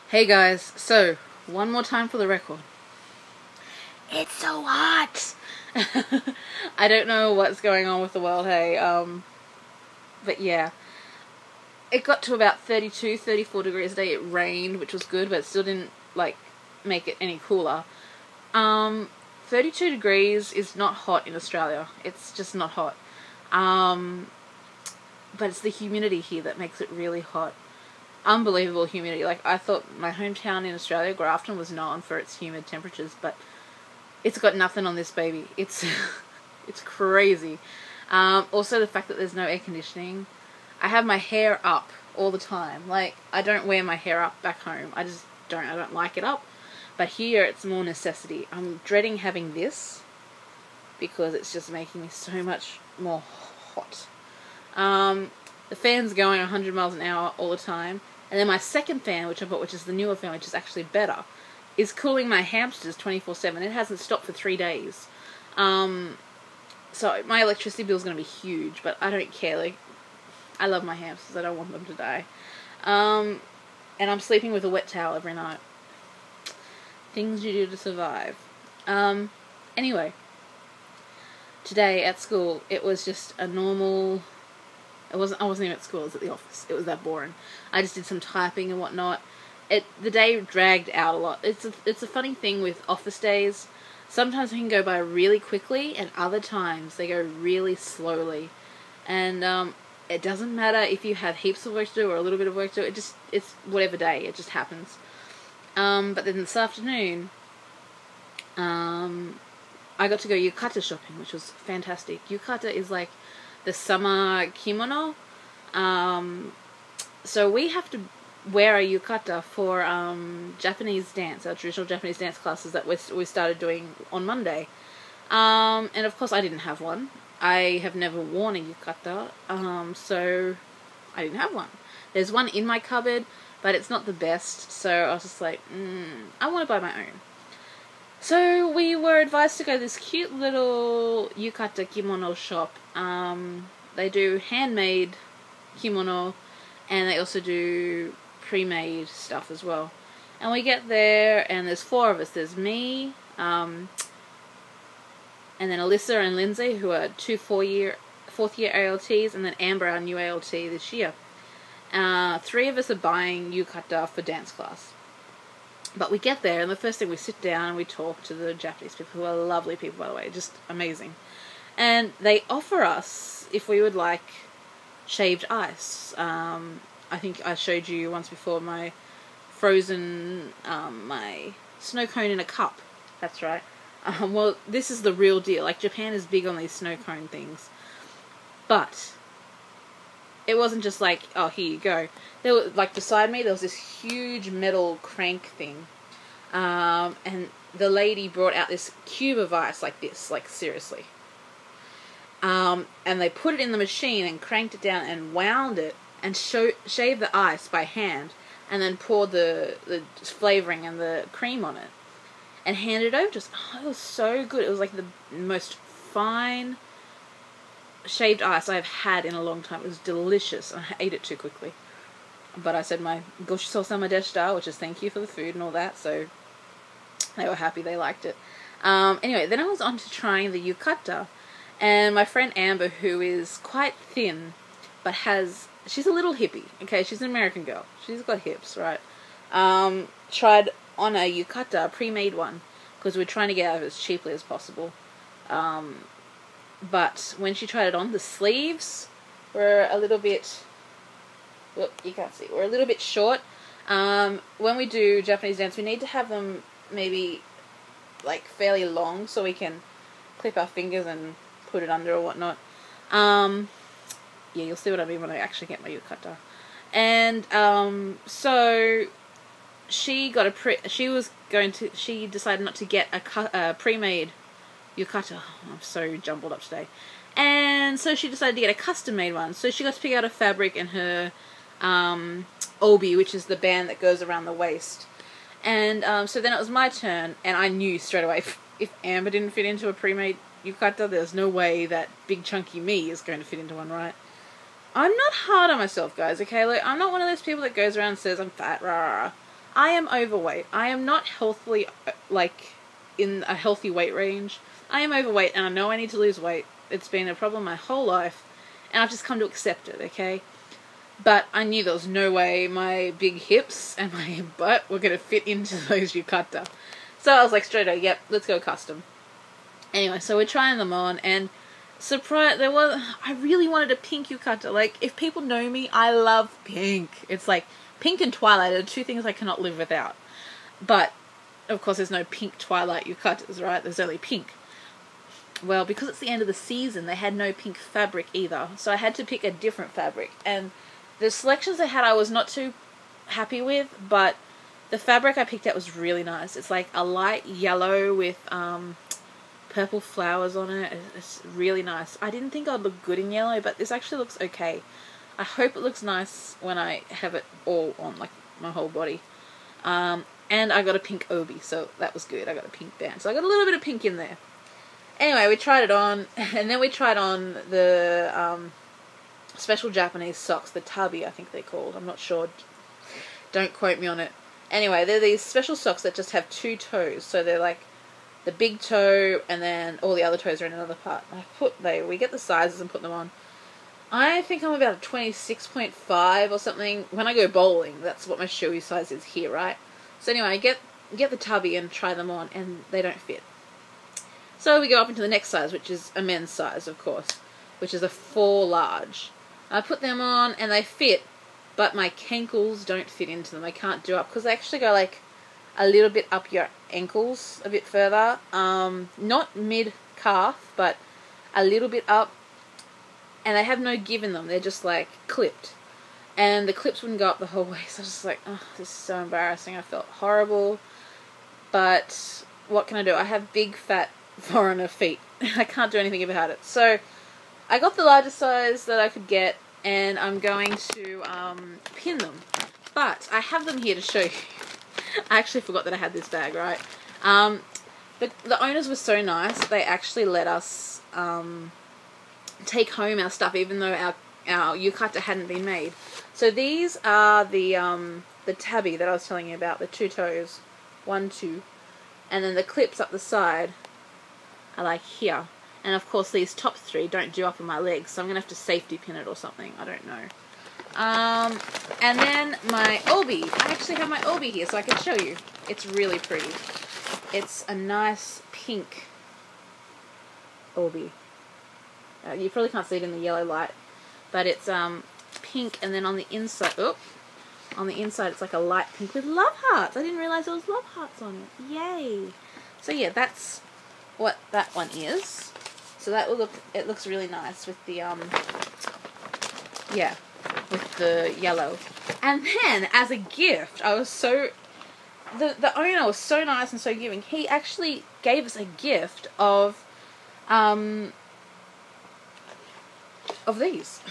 Hey guys, so one more time for the record. It's so hot. I don't know what's going on with the world, hey. But yeah. It got to about 32, 34 degrees a day. It rained, which was good, but it still didn't make it any cooler. 32 degrees is not hot in Australia. It's just not hot. But it's the humidity here that makes it really hot. Unbelievable humidity. I thought my hometown in Australia, Grafton, was known for its humid temperatures, but it's got nothing on this baby. It's it's crazy. Also the fact that there's no air conditioning. I have my hair up all the time. I don't wear my hair up back home. I don't like it up. But here it's more necessity. I'm dreading having this because it's just making me so much more hot. The fan's going 100 miles an hour all the time. And then my second fan, which I bought, which is the newer fan, which is actually better, is cooling my hamsters 24/7. It hasn't stopped for 3 days. So my electricity bill is going to be huge, but I don't care. I love my hamsters. I don't want them to die. And I'm sleeping with a wet towel every night. Things you do to survive. Anyway, today at school, it was just a normal... I wasn't even at school, I was at the office. It was that boring. I just did some typing and whatnot. The day dragged out a lot. It's a funny thing with office days. Sometimes they can go by really quickly, and other times they go really slowly. And it doesn't matter if you have heaps of work to do or a little bit of work to do. It's whatever day. It just happens. But then this afternoon, I got to go yukata shopping, which was fantastic. Yukata is like the summer kimono. So we have to wear a yukata for Japanese dance, our traditional Japanese dance classes that we started doing on Monday. And of course I didn't have one. I have never worn a yukata, so I didn't have one. There's one in my cupboard, but it's not the best, so I was just like, I want to buy my own. So we were advised to go to this cute little yukata kimono shop. They do handmade kimono, and they also do pre-made stuff as well. And we get there, and there's 4 of us. There's me, and then Alyssa and Lindsay, who are 2 fourth year ALTs, and then Amber, our new ALT this year. 3 of us are buying yukata for dance class. But we get there, and the first thing, we sit down and we talk to the Japanese people, who are lovely people, by the way, just amazing. And they offer us, if we would like, shaved ice. I think I showed you once before my frozen, my snow cone in a cup. That's right. Well, this is the real deal. Japan is big on these snow cone things. But it wasn't just oh, here you go. There was, beside me, there was this huge metal crank thing. And the lady brought out this cube of ice like this, seriously. And they put it in the machine and cranked it down and wound it and shaved the ice by hand, and then poured the flavoring and the cream on it and handed it over to us. Oh, it was so good. It was the most fine shaved ice I've had in a long time. It was delicious. I ate it too quickly. But I said my goshisou-sama deshita, which is thank you for the food and all that, so they were happy, they liked it. Anyway, then I was on to trying the yukata, and my friend Amber, who is quite thin, but she's a little hippie, okay? She's an American girl. She's got hips, right? Tried on a yukata, a pre-made one, because we're trying to get it as cheaply as possible. But when she tried it on, the sleeves were a little bit... Look, you can't see. We're a little bit short. When we do Japanese dance, we need to have them maybe fairly long so we can clip our fingers and put it under or whatnot. Yeah, you'll see what I mean when I actually get my yukata. And so she got she decided not to get a pre-made yukata. Oh, I'm so jumbled up today. And so she decided to get a custom-made one. So she got to pick out a fabric and her obi, which is the band that goes around the waist. And so then it was my turn, and I knew straight away if Amber didn't fit into a pre-made yukata, there's no way that big chunky me is going to fit into one, right? I'm not hard on myself, guys, okay? I'm not one of those people that goes around and says I'm fat, rah, rah. I am overweight. I am not healthily, like, in a healthy weight range. I am overweight, and I know I need to lose weight. It's been a problem my whole life, and I've just come to accept it, okay? But I knew there was no way my big hips and my butt were going to fit into those yukata. So I was like, straight away, yep, let's go custom. Anyway, so we're trying them on, and surprise, I really wanted a pink yukata. Like, if people know me, I love pink. It's like, pink and twilight are two things I cannot live without. But, of course, there's no pink twilight yukatas, right? There's only pink. Well, because it's the end of the season, they had no pink fabric either. So I had to pick a different fabric. And the selections they had I was not too happy with, but the fabric I picked out was really nice. It's like a light yellow with purple flowers on it. It's really nice. I didn't think I'd look good in yellow, but this actually looks okay. I hope it looks nice when I have it all on, like my whole body. And I got a pink obi, so that was good. I got a pink band, so I got a little bit of pink in there. Anyway, we tried it on, and then we tried on the special Japanese socks, the tabi, I think they're called. I'm not sure. Don't quote me on it. Anyway, they're these special socks that just have two toes, so they're like the big toe, and then all the other toes are in another part. We get the sizes and put them on. I think I'm about a 26.5 or something. When I go bowling, that's what my shoey size is here, right? So anyway, I get the tubby and try them on, and they don't fit. So we go up into the next size, which is a men's size, of course, which is a 4 large. I put them on, and they fit, but my cankles don't fit into them. I can't do up, because they actually go like a little bit up your ankles, a bit further. Not mid-calf, but a little bit up. And they have no give in them. They're just like clipped. And the clips wouldn't go up the whole way. So I was just like, oh, this is so embarrassing. I felt horrible. But what can I do? I have big, fat, foreigner feet. I can't do anything about it. So I got the largest size that I could get. And I'm going to pin them. But I have them here to show you. I actually forgot that I had this bag, right? The owners were so nice. They actually let us take home our stuff, even though our yukata hadn't been made. So these are the tabi that I was telling you about, the 2 toes, 1, 2, and then the clips up the side are like here. And of course these top 3 don't do up on my legs, so I'm gonna have to safety pin it or something. I don't know. And then my obi. I actually have my obi here, so I can show you. It's really pretty. It's a nice pink obi. You probably can't see it in the yellow light, but it's pink, and then on the inside, it's like a light pink with love hearts. I didn't realize there was love hearts on it. Yay! So yeah, that's what that one is. So that will it looks really nice with the with the yellow. And then as a gift, I was so the owner was so nice and so giving. He actually gave us a gift of these.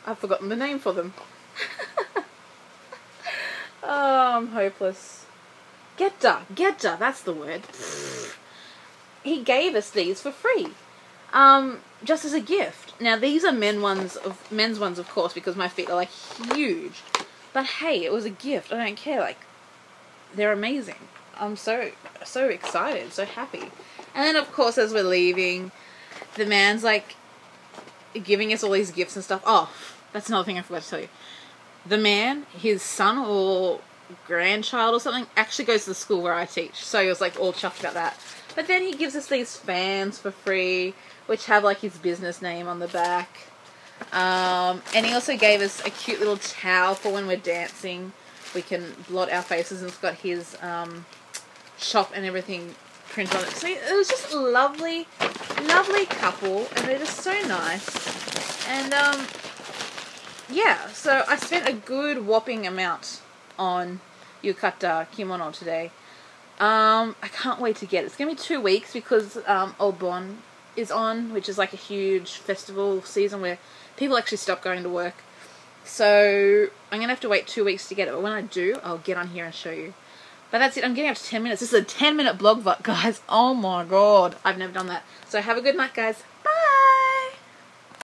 I've forgotten the name for them. Oh, I'm hopeless. Geta, that's the word. He gave us these for free. Just as a gift. Now these are men's ones, of course, because my feet are like huge. But hey, it was a gift. I don't care. Like, they're amazing. I'm so excited, so happy. And then of course, as we're leaving, the man's like giving us all these gifts and stuff. Oh, that's another thing I forgot to tell you. The man, his son or grandchild or something, actually goes to the school where I teach. So he was like all chuffed about that. But then he gives us these fans for free, which have like his business name on the back. And he also gave us a cute little towel for when we're dancing. We can blot our faces, and it's got his shop and everything printed on it. So it was just a lovely couple, and they're just so nice. And yeah, so I spent a good whopping amount on yukata kimono today. I can't wait to get it. It's going to be 2 weeks because Obon is on, which is like a huge festival season where people actually stop going to work. So I'm going to have to wait 2 weeks to get it. But when I do, I'll get on here and show you. But that's it. I'm getting up to 10 minutes. This is a 10-minute blog, guys. Oh my god. I've never done that. So have a good night, guys.